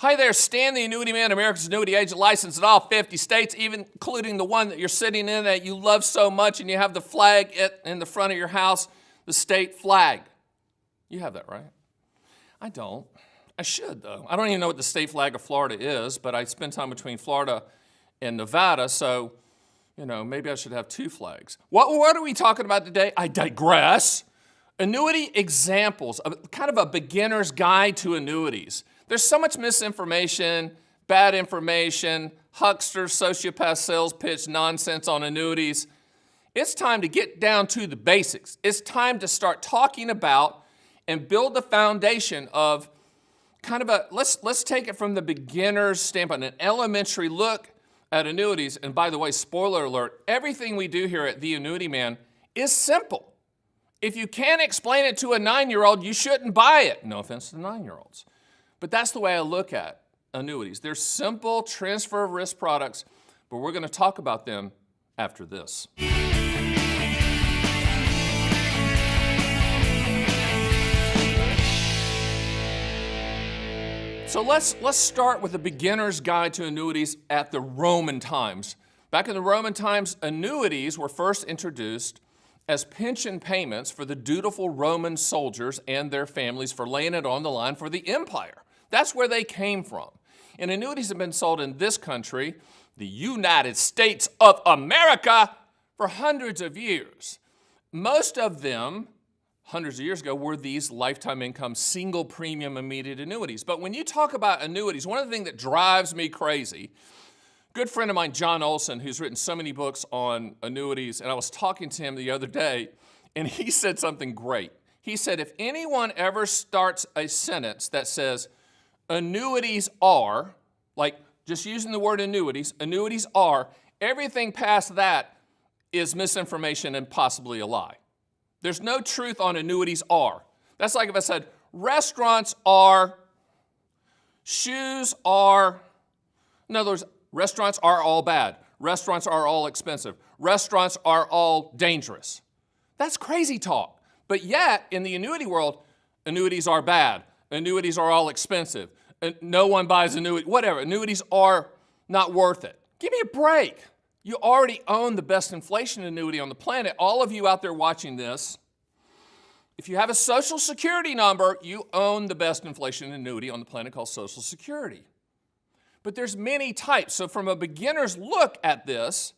Hi there, Stan the Annuity Man, America's annuity agent, licensed in all 50 states, even including the one that you're sitting in that you love so much, and you have the flag in the front of your house, the state flag. You have that, right? I don't. I should, though. I don't even know what the state flag of Florida is, but I spend time between Florida and Nevada, so, maybe I should have two flags. What are we talking about today? I digress. Annuity examples, kind of a beginner's guide to annuities. There's so much misinformation, bad information, huckster, sociopath sales pitch nonsense on annuities. It's time to get down to the basics. It's time to start talking about and build the foundation of kind of let's take it from the beginner's standpoint, an elementary look at annuities. And by the way, spoiler alert, everything we do here at The Annuity Man is simple. If you can't explain it to a 9-year-old, you shouldn't buy it. No offense to 9-year-olds. But that's the way I look at annuities. They're simple transfer of risk products, but we're going to talk about them after this. So let's start with a beginner's guide to annuities at the Roman times. Back in the Roman times, annuities were first introduced as pension payments for the dutiful Roman soldiers and their families for laying it on the line for the empire. That's where they came from. And annuities have been sold in this country, the United States of America, for hundreds of years. Most of them, hundreds of years ago, were these lifetime income single premium immediate annuities. But when you talk about annuities, one of the things that drives me crazy, a good friend of mine, John Olson, who's written so many books on annuities, and I was talking to him the other day, and he said something great. He said, if anyone ever starts a sentence that says, annuities are, like just using the word annuities are, everything past that is misinformation and possibly a lie. There's no truth on annuities are. That's like if I said, restaurants are, shoes are. In other words, restaurants are all bad. Restaurants are all expensive. Restaurants are all dangerous. That's crazy talk. But yet, in the annuity world, annuities are bad. Annuities are all expensive. No one buys annuity, whatever. Annuities are not worth it. Give me a break. You already own the best inflation annuity on the planet. All of you out there watching this, if you have a Social Security number, you own the best inflation annuity on the planet called Social Security. But there's many types. So from a beginner's look at this,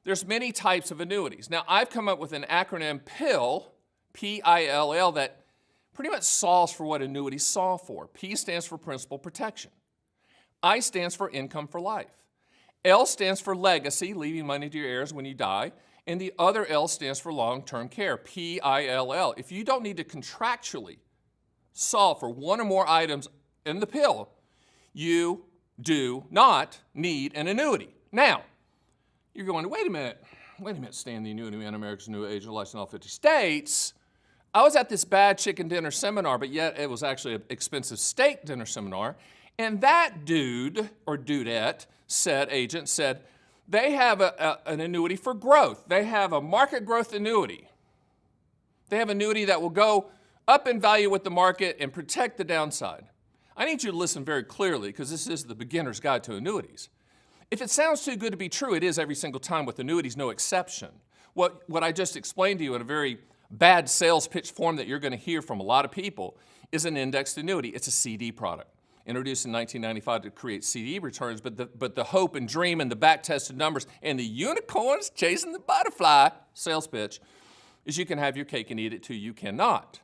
there's many types of annuities. Now, I've come up with an acronym PILL, P-I-L-L, that pretty much solves for what annuities solve for. P stands for principal protection. I stands for income for life. L stands for legacy, leaving money to your heirs when you die. And the other L stands for long-term care, P-I-L-L. If you don't need to contractually solve for one or more items in the pill, you do not need an annuity. Now, you're going, wait a minute, Stan the Annuity Man, America's annuity agent, licensed in all 50 states. I was at this bad chicken dinner seminar, but yet it was actually an expensive steak dinner seminar. And that dude or dudette agent said, they have an annuity for growth. They have a market growth annuity. They have an annuity that will go up in value with the market and protect the downside. I need you to listen very clearly because this is the beginner's guide to annuities. If it sounds too good to be true, it is every single time with annuities, no exception. What I just explained to you in a very bad sales pitch form that you're going to hear from a lot of people is an indexed annuity. It's a CD product, introduced in 1995 to create CD returns, but the hope and dream and the back-tested numbers and the unicorns chasing the butterfly sales pitch is you can have your cake and eat it too. You cannot.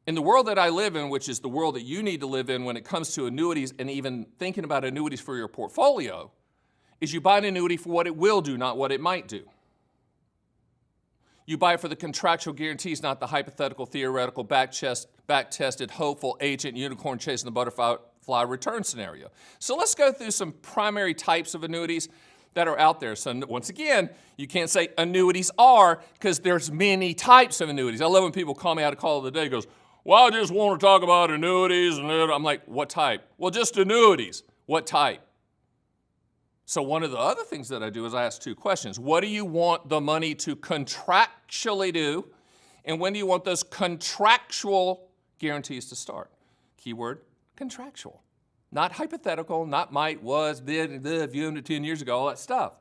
In the world that I live in, which is the world that you need to live in when it comes to annuities and even thinking about annuities for your portfolio, is you buy an annuity for what it will do, not what it might do. You buy it for the contractual guarantees, not the hypothetical, theoretical, back-tested, hopeful, agent, unicorn chasing the butterfly return scenario. So let's go through some primary types of annuities that are out there. So once again, you can't say annuities are because there's many types of annuities. I love when people call me out of call of the day and goes, well, I just want to talk about annuities. And I'm like, what type? Well, just annuities. What type? So one of the other things that I do is I ask two questions. What do you want the money to contractually do? And when do you want those contractual guarantees to start? Keyword, contractual. Not hypothetical, not might, was, did, viewed 10 years ago, all that stuff.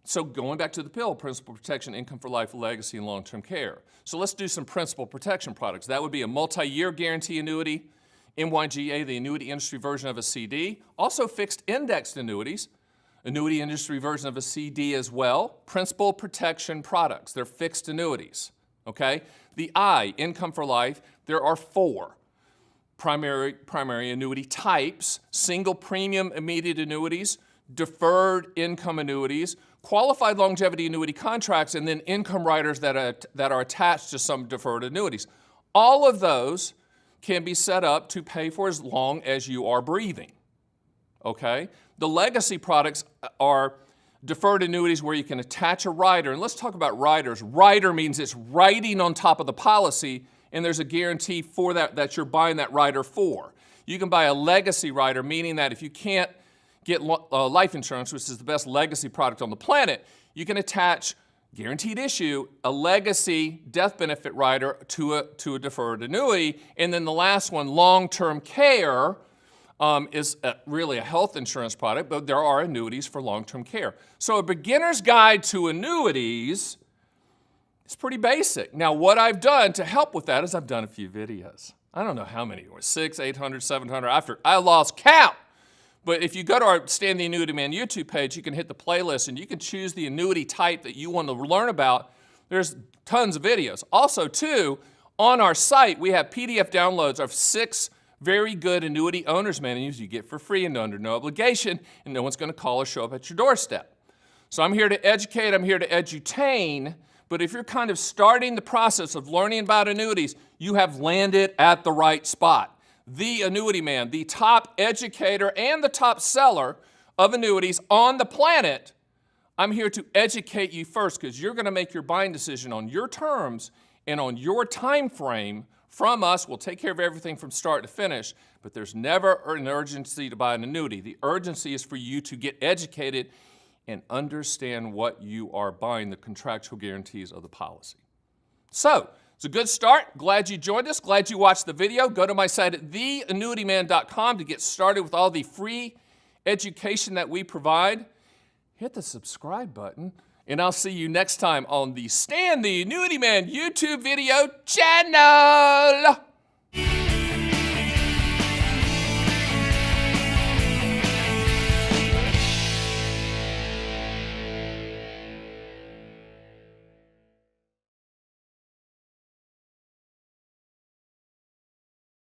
So going back to the pill, principal protection, income for life, legacy, and long-term care. So let's do some principal protection products. That would be a multi-year guarantee annuity, MYGA, the annuity industry version of a CD. Also fixed indexed annuities, annuity industry version of a CD as well. Principal protection products, they're fixed annuities, okay? The I, income for life, there are 4 primary annuity types: single premium immediate annuities, deferred income annuities, qualified longevity annuity contracts, and then income riders that are attached to some deferred annuities. All of those can be set up to pay for as long as you are breathing, okay? The legacy products are deferred annuities where you can attach a rider. And let's talk about riders. Rider means it's riding on top of the policy, and there's a guarantee for that you're buying that rider for. You can buy a legacy rider, meaning that if you can't get life insurance, which is the best legacy product on the planet, you can attach, guaranteed issue, a legacy death benefit rider to a deferred annuity. And then the last one, long-term care, is really a health insurance product, but there are annuities for long-term care. So a beginner's guide to annuities is pretty basic. Now, what I've done to help with that is I've done a few videos. I don't know how many, 600, 800, 700, I lost count. But if you go to our Stan the Annuity Man YouTube page, you can hit the playlist and you can choose the annuity type that you want to learn about. There's tons of videos. Also, too, on our site, we have PDF downloads of 6 very good annuity owner's manuals you get for free and under no obligation, and no one's going to call or show up at your doorstep. So I'm here to educate, I'm here to edutain, but if you're kind of starting the process of learning about annuities, you have landed at the right spot. The Annuity Man, the top educator and the top seller of annuities on the planet. I'm here to educate you first because you're going to make your buying decision on your terms and on your time frame from us. We'll take care of everything from start to finish, but there's never an urgency to buy an annuity. The urgency is for you to get educated and understand what you are buying, the contractual guarantees of the policy. So, it's a good start. Glad you joined us. Glad you watched the video. Go to my site at theannuityman.com to get started with all the free education that we provide. Hit the subscribe button, and I'll see you next time on the Stan the Annuity Man YouTube video channel.